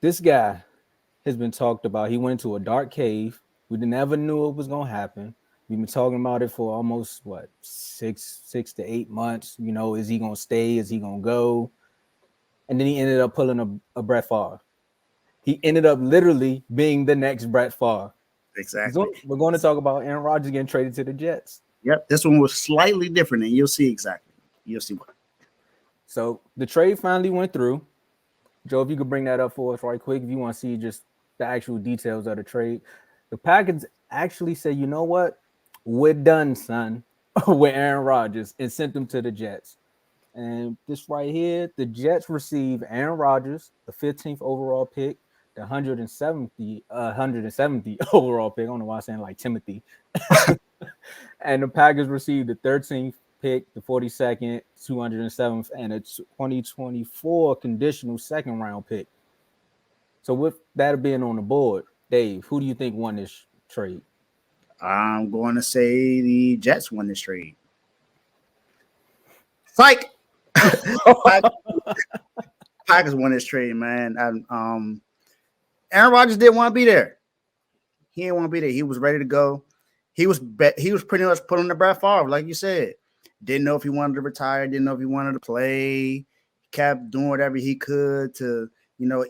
This guy has been talked about. He went into a dark cave. We never knew it was gonna happen. We've been talking about it for almost what 6 to 8 months. Is he gonna stay? Is he gonna go? And then he ended up pulling a Brett Favre. He ended up literally being the next Brett Favre. Exactly. We're going to talk about Aaron Rodgers getting traded to the Jets. Yep. This one was slightly different, and you'll see exactly. You'll see what. So the trade finally went through. Joe, if you could bring that up for us right quick, if you want to see just the actual details of the trade. The Packers actually said, you know what? We're done, son, with Aaron Rodgers, and sent him to the Jets. And this right here, the Jets receive Aaron Rodgers, the 15th overall pick, the 170 overall pick. I don't know why I'm saying like Timothy. And the Packers received the 13th pick, the 42nd, 207th, and a 2024 conditional second round pick. So with that being on the board, Dave, who do you think won this trade? I'm going to say the Jets won this trade. Psych. Packers won this trade, man. Aaron Rodgers didn't want to be there. He didn't want to be there. He was ready to go. He was pretty much put on the Brett Favre, like you said. Didn't know if he wanted to retire. Didn't know if he wanted to play. Kept doing whatever he could to,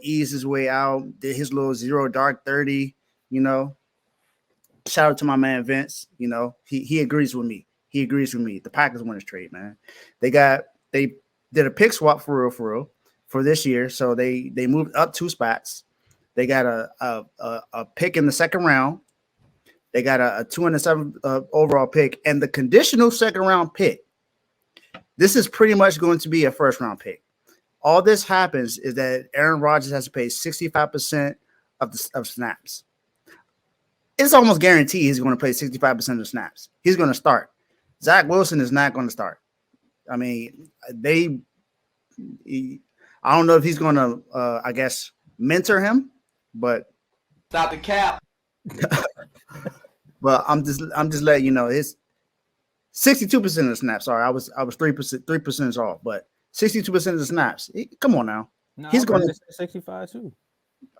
ease his way out. Did his little 0 dark 30. Shout out to my man Vince. He agrees with me. He agrees with me. The Packers won this trade, man. They did a pick swap for real for this year. So they moved up 2 spots. They got a pick in the second round. They got a 207th overall pick, and the conditional second round pick. This is pretty much going to be a first round pick. All this happens is that Aaron Rodgers has to pay 65% of snaps. It's almost guaranteed he's going to play 65% of snaps. He's going to start. Zach Wilson is not going to start. I mean, I don't know if he's going to, mentor him, but stop the cap. But I'm just letting you know it's 62% of the snaps. Sorry, I was 3% off, but 62% of the snaps. Come on now, no, he's going to 65 too.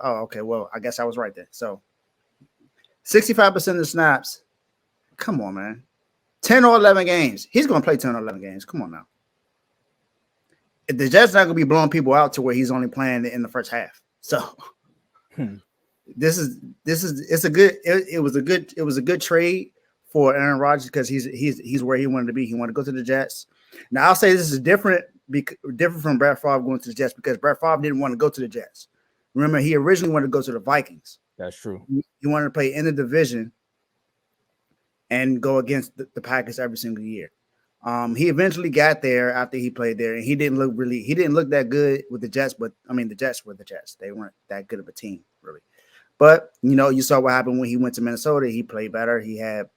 Oh, okay. Well, I guess I was right there. So 65% of the snaps. Come on, man. 10 or 11 games. He's going to play 10 or 11 games. Come on now. The Jets not going to be blowing people out to where he's only playing in the first half. So it was a good trade for Aaron Rodgers because he's where he wanted to be. He wanted to go to the Jets. Now I'll say this is different from Brett Favre going to the Jets because Brett Favre didn't want to go to the Jets. Remember, he originally wanted to go to the Vikings. That's true. He wanted to play in the division and go against the Packers every single year. He eventually got there after he played there, and he didn't look that good with the Jets. But I mean, the Jets were the Jets; they weren't that good of a team, really. But you saw what happened when he went to Minnesota. He played better. He had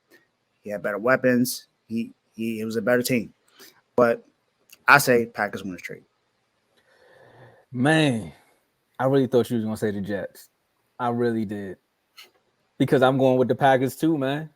better weapons. It was a better team. But I say Packers win the trade. Man, I really thought you was gonna say the Jets. I really did, because I'm going with the Packers too, man.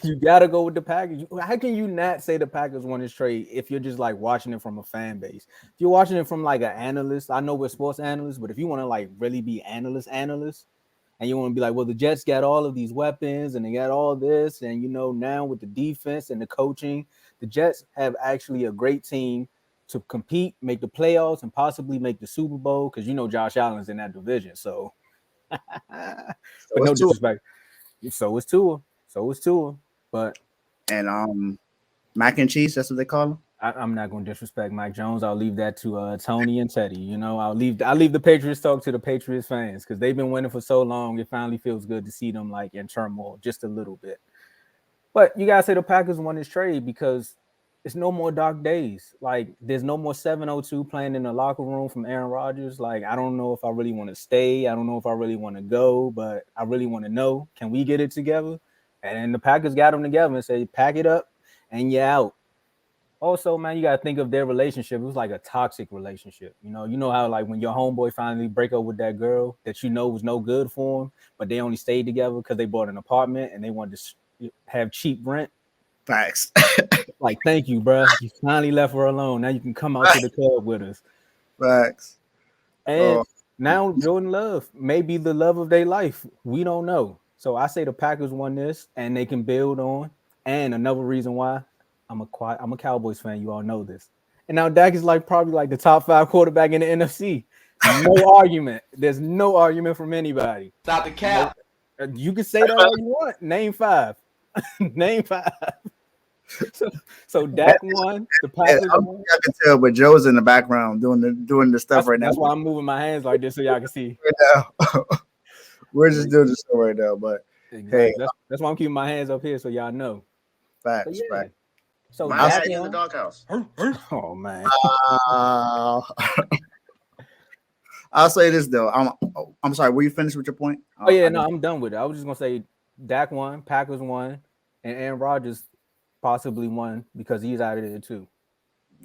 You gotta go with the Packers. How can you not say the Packers won this trade if you're just like watching it from a fan base? If you're watching it from like an analyst, I know we're sports analysts, but if you want to like really be analyst, and you want to be like, well, the Jets got all of these weapons and they got all this, and now with the defense and the coaching, the Jets have actually a great team to compete, make the playoffs, and possibly make the Super Bowl because Josh Allen's in that division. So, but no disrespect. So is Tua. But mac and cheese, that's what they call him. I'm not going to disrespect Mike Jones. I'll leave that to Tony and Teddy. I'll leave the Patriots talk to the Patriots fans because they've been winning for so long. It finally feels good to see them like in turmoil just a little bit. But you gotta say the Packers won this trade because it's no more dark days. Like there's no more 702 playing in the locker room from Aaron Rodgers. Like I don't know if I really want to stay. I don't know if I really want to go, but I really want to know, can we get it together? And the Packers got them together and said, pack it up and you're out. Also, man, you got to think of their relationship. It was like a toxic relationship. You know how like when your homeboy finally break up with that girl that was no good for him, but they only stayed together because they bought an apartment and they wanted to have cheap rent. Facts. Like, thank you, bro. You finally left her alone. Now you can come out to the club with us. Facts. And Now Jordan Love may be the love of their life. We don't know. So I say the Packers won this, and they can build on. And another reason why I'm a Cowboys fan. You all know this. And now Dak is like probably like the top 5 quarterback in the NFC. No argument. There's no argument from anybody. Stop the cap. You can say that all you want. Name 5. Name 5. So Dak won. The Packers won. I can tell, but Joe's in the background doing the stuff right now. That's why I'm moving my hands like this so y'all can see. Right now. We're just doing the stuff right now, but exactly. Hey, that's why I'm keeping my hands up here so y'all know. Facts, right. So Dak in the doghouse. Oh man. I'll say this though. I'm sorry. Were you finished with your point? Oh yeah, no, I'm done with it. I was just gonna say Dak won, Packers won, and Aaron Rodgers possibly won because he's out of there too.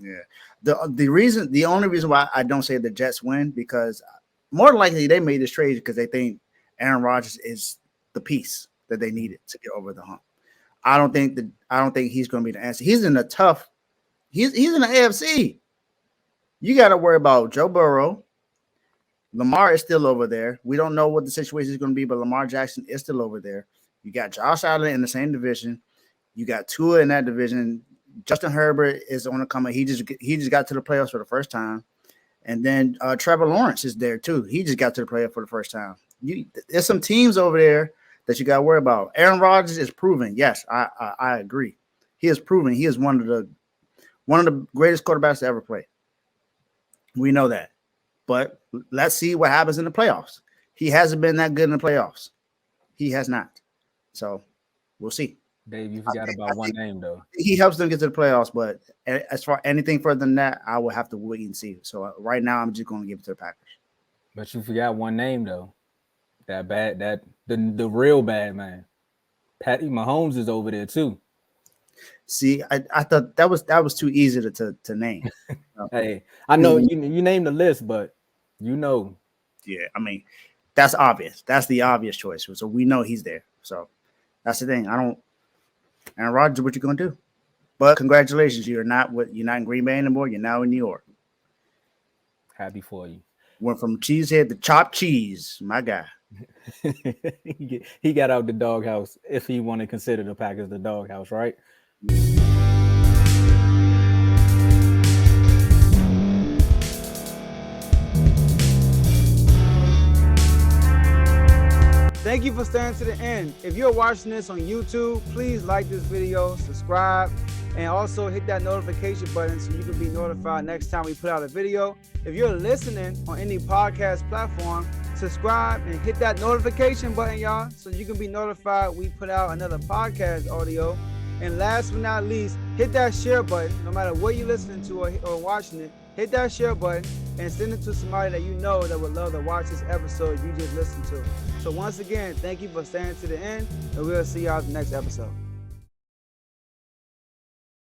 Yeah. The only reason why I don't say the Jets win because more likely they made this trade because they think Aaron Rodgers is the piece that they needed to get over the hump. I don't think he's going to be the answer. He's in a tough. He's in the AFC. You got to worry about Joe Burrow. Lamar is still over there. We don't know what the situation is going to be, but Lamar Jackson is still over there. You got Josh Allen in the same division. You got Tua in that division. Justin Herbert is on the come. He just got to the playoffs for the first time, and then Trevor Lawrence is there too. He just got to the playoffs for the first time. There's some teams over there that you got to worry about. Aaron Rodgers is proven. Yes, I agree. He is proven. He is one of the greatest quarterbacks to ever play. We know that. But let's see what happens in the playoffs. He hasn't been that good in the playoffs. He has not. So we'll see. Dave, you forgot about one name though. He helps them get to the playoffs, but as far anything further than that, I will have to wait and see. So right now, I'm just going to give it to the Packers. But you forgot one name though. The real bad man. Patty Mahomes is over there too. See, I thought that was too easy to name. Hey, I know you named the list, but you know. Yeah, I mean, that's obvious. That's the obvious choice. So we know he's there. So that's the thing. Aaron Rodgers, what you gonna do? But congratulations, you're not in Green Bay anymore. You're now in New York. Happy for you. Went from cheesehead to chopped cheese, my guy. He got out the doghouse if he want to consider the Packers the doghouse, right? Thank you for staying to the end. If you're watching this on YouTube, please like this video, subscribe, and also hit that notification button so you can be notified next time we put out a video. If you're listening on any podcast platform, subscribe and hit that notification button, y'all, so you can be notified we put out another podcast audio. And last but not least, hit that share button. No matter what you're listening to or watching it, hit that share button and send it to somebody that you know that would love to watch this episode you just listened to. So once again, thank you for staying to the end, and we'll see y'all in the next episode.